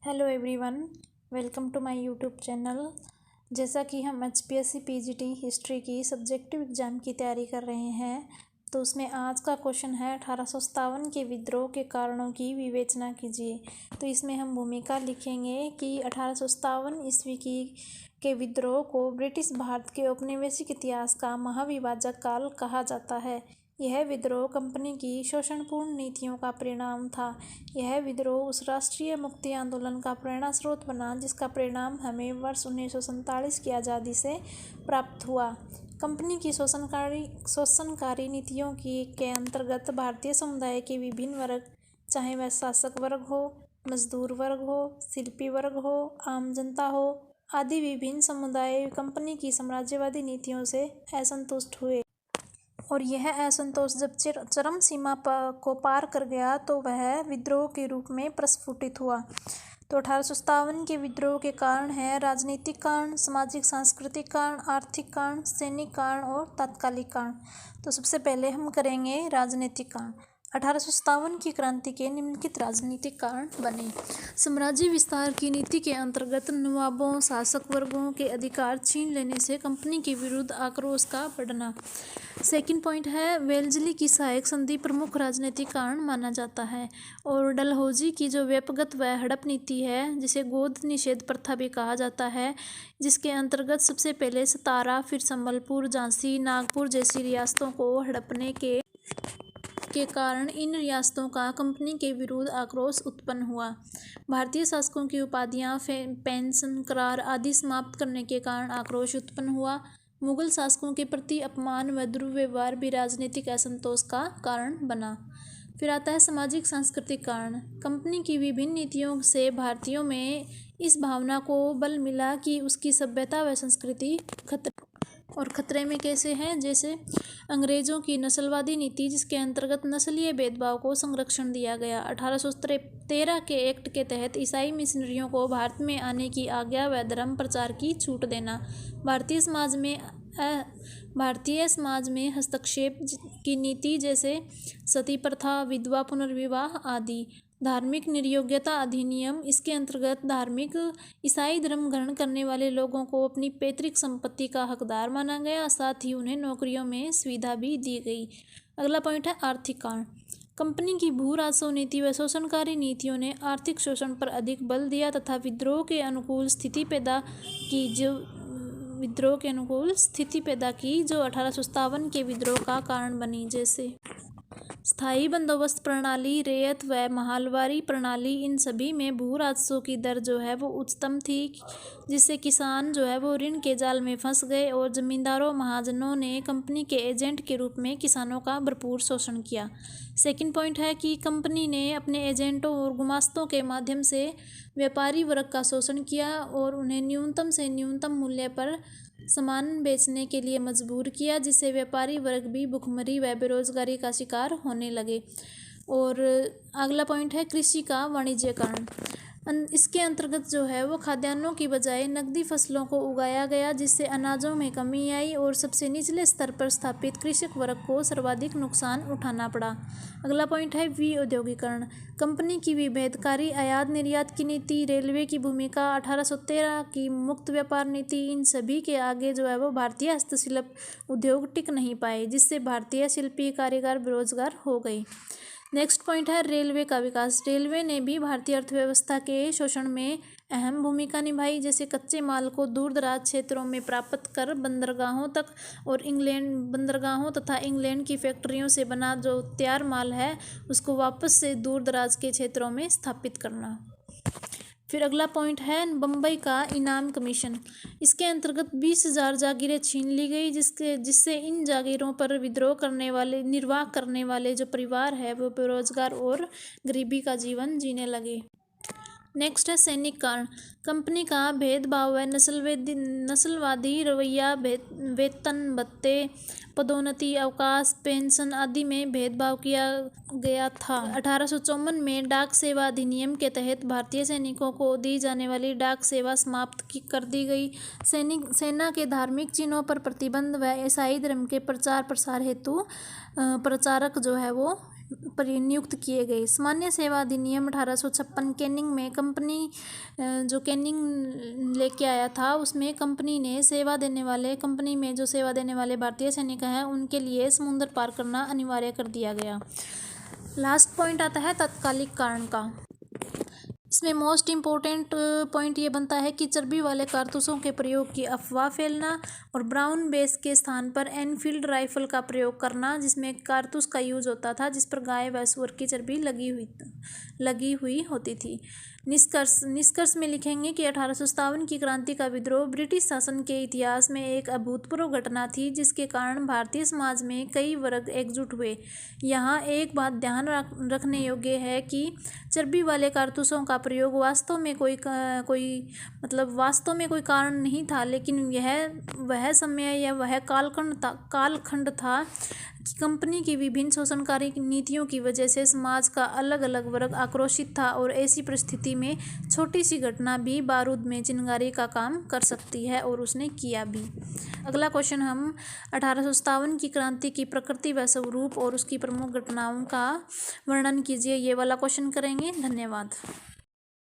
Hello everyone, welcome to my YouTube channel. जैसा कि हम एचपीएससी पीजीटी हिस्ट्री की सब्जेक्टिव एग्ज़ाम की तैयारी कर रहे हैं, तो उसमें आज का क्वेश्चन है 1857 के विद्रोह के कारणों की विवेचना कीजिए। तो इसमें हम भूमिका लिखेंगे कि 1857 ईस्वी के विद्रोह को ब्रिटिश भारत के औपनिवेशिक इतिहास का महाविभाजक काल कहा जाता है। यह विद्रोह कंपनी की शोषणपूर्ण नीतियों का परिणाम था। यह विद्रोह उस राष्ट्रीय मुक्ति आंदोलन का प्रेरणा स्रोत बना जिसका परिणाम हमें वर्ष 1947 की आज़ादी से प्राप्त हुआ। कंपनी की शोषणकारी नीतियों के अंतर्गत भारतीय समुदाय के विभिन्न वर्ग, चाहे वह शासक वर्ग हो, मजदूर वर्ग हो, शिल्पी वर्ग हो, आम जनता हो आदि विभिन्न समुदाय कंपनी की साम्राज्यवादी नीतियों से असंतुष्ट हुए। और यह असंतोष जब चरम सीमा को पार कर गया तो वह विद्रोह के रूप में प्रस्फुटित हुआ। तो 1857 के विद्रोह के कारण हैं राजनीतिक कारण, सामाजिक सांस्कृतिक कारण, आर्थिक कारण, सैनिक कारण और तात्कालिक कारण। तो सबसे पहले हम करेंगे राजनीतिक कारण। 1857 की क्रांति के निम्नलिखित राजनीतिक कारण बने। साम्राज्य विस्तार की नीति के अंतर्गत नवाबों, शासक वर्गों के अधिकार छीन लेने से कंपनी के विरुद्ध आक्रोश का बढ़ना। सेकंड पॉइंट है वेल्जली की सहायक संधि प्रमुख राजनीतिक कारण माना जाता है। और डलहौजी की जो व्यपगत व हड़प नीति है, जिसे गोद निषेध प्रथा भी कहा जाता है, जिसके अंतर्गत सबसे पहले सतारा, फिर संबलपुर, झांसी, नागपुर जैसी रियासतों को हड़पने के कारण इन रियासतों का कंपनी के विरुद्ध आक्रोश उत्पन्न हुआ। भारतीय शासकों की उपाधियां, पेंशन, करार आदि समाप्त करने के कारण आक्रोश उत्पन्न हुआ। मुगल शासकों के प्रति अपमान व दुर्व्यवहार भी राजनीतिक असंतोष का कारण बना। फिर आता है सामाजिक सांस्कृतिक कारण। कंपनी की विभिन्न नीतियों से भारतीयों में इस भावना को बल मिला कि उसकी सभ्यता व संस्कृति खतरे में कैसे हैं। जैसे अंग्रेजों की नस्लवादी नीति, जिसके अंतर्गत नस्लीय भेदभाव को संरक्षण दिया गया। 1813 के एक्ट के तहत ईसाई मिशनरियों को भारत में आने की आज्ञा व धर्म प्रचार की छूट देना। भारतीय समाज में हस्तक्षेप की नीति, जैसे सती प्रथा, विधवा पुनर्विवाह आदि। धार्मिक निर्योग्यता अधिनियम, इसके अंतर्गत धार्मिक ईसाई धर्म ग्रहण करने वाले लोगों को अपनी पैतृक संपत्ति का हकदार माना गया, साथ ही उन्हें नौकरियों में सुविधा भी दी गई। अगला पॉइंट है आर्थिक कारण। कंपनी की भू राजस्व नीति व शोषणकारी नीतियों ने आर्थिक शोषण पर अधिक बल दिया तथा विद्रोह के अनुकूल स्थिति पैदा की जो 1857 के विद्रोह का कारण बनी। जैसे स्थायी बंदोबस्त प्रणाली, रेयत व महालवारी प्रणाली, इन सभी में भू राजस्व की दर जो है वो उच्चतम थी, जिससे किसान जो है वो ऋण के जाल में फंस गए और जमींदारों महाजनों ने कंपनी के एजेंट के रूप में किसानों का भरपूर शोषण किया। सेकंड पॉइंट है कि कंपनी ने अपने एजेंटों और गुमास्तों के माध्यम से व्यापारी वर्ग का शोषण किया और उन्हें न्यूनतम से न्यूनतम मूल्य पर सामान बेचने के लिए मजबूर किया, जिससे व्यापारी वर्ग भी भुखमरी व बेरोजगारी का शिकार होने लगे। और अगला पॉइंट है कृषि का वाणिज्यकरण। इसके अंतर्गत जो है वो खाद्यान्नों की बजाय नकदी फसलों को उगाया गया, जिससे अनाजों में कमी आई और सबसे निचले स्तर पर स्थापित कृषक वर्ग को सर्वाधिक नुकसान उठाना पड़ा। अगला पॉइंट है विऔद्योगिकरण। कंपनी की विभेदकारी आयात निर्यात की नीति, रेलवे की भूमिका, 1813 की मुक्त व्यापार नीति, इन सभी के आगे जो है वो भारतीय हस्तशिल्प उद्योग टिक नहीं पाए, जिससे भारतीय शिल्पी कारीगर बेरोजगार हो गए। नेक्स्ट पॉइंट है रेलवे का विकास। रेलवे ने भी भारतीय अर्थव्यवस्था के शोषण में अहम भूमिका निभाई, जैसे कच्चे माल को दूर दराज क्षेत्रों में प्राप्त कर बंदरगाहों तक और बंदरगाहों तथा इंग्लैंड की फैक्ट्रियों से बना जो तैयार माल है उसको वापस से दूर दराज के क्षेत्रों में स्थापित करना। फिर अगला पॉइंट है बम्बई का इनाम कमीशन। इसके अंतर्गत 20,000 जागीरें छीन ली गई, जिससे इन जागीरों पर निर्वाह करने वाले जो परिवार है वो बेरोजगार और गरीबी का जीवन जीने लगे। नेक्स्ट है सैनिक कारण। कंपनी का भेदभाव व नस्लवादी रवैया वेतन भत्ते, पदोन्नति, अवकाश, पेंशन आदि में भेदभाव किया गया था। 1854 में डाक सेवा अधिनियम के तहत भारतीय सैनिकों को दी जाने वाली डाक सेवा समाप्त कर दी गई। सेना के धार्मिक चिन्हों पर प्रतिबंध व ईसाई धर्म के प्रचार प्रसार हेतु प्रचारक जो है वो नियुक्त किए गए। सामान्य सेवा अधिनियम 1856 कैनिंग में कंपनी जो कैनिंग लेके आया था उसमें कंपनी में जो सेवा देने वाले भारतीय सैनिक हैं उनके लिए समुद्र पार करना अनिवार्य कर दिया गया। लास्ट पॉइंट आता है तात्कालिक कारण का। इसमें मोस्ट इम्पोर्टेंट पॉइंट ये बनता है कि चर्बी वाले कारतूसों के प्रयोग की अफवाह फैलना और ब्राउन बेस के स्थान पर एनफील्ड राइफल का प्रयोग करना, जिसमें कारतूस का यूज होता था जिस पर गाय व सूअर की चर्बी लगी हुई होती थी। निष्कर्ष में लिखेंगे कि 1857 की क्रांति का विद्रोह ब्रिटिश शासन के इतिहास में एक अभूतपूर्व घटना थी, जिसके कारण भारतीय समाज में कई वर्ग एकजुट हुए। यहाँ एक बात ध्यान रखने योग्य है कि चर्बी वाले कारतूसों का प्रयोग वास्तव में कोई कारण नहीं था, लेकिन यह वह समय या वह कालखंड था कि कंपनी की विभिन्न शोषणकारी नीतियों की वजह से समाज का अलग अलग वर्ग आक्रोशित था और ऐसी परिस्थिति में छोटी सी घटना भी बारूद में चिंगारी का काम कर सकती है, और उसने किया भी। अगला क्वेश्चन हम 1857 की क्रांति की प्रकृति व स्वरूप और उसकी प्रमुख घटनाओं का वर्णन कीजिए, ये वाला क्वेश्चन करेंगे। धन्यवाद।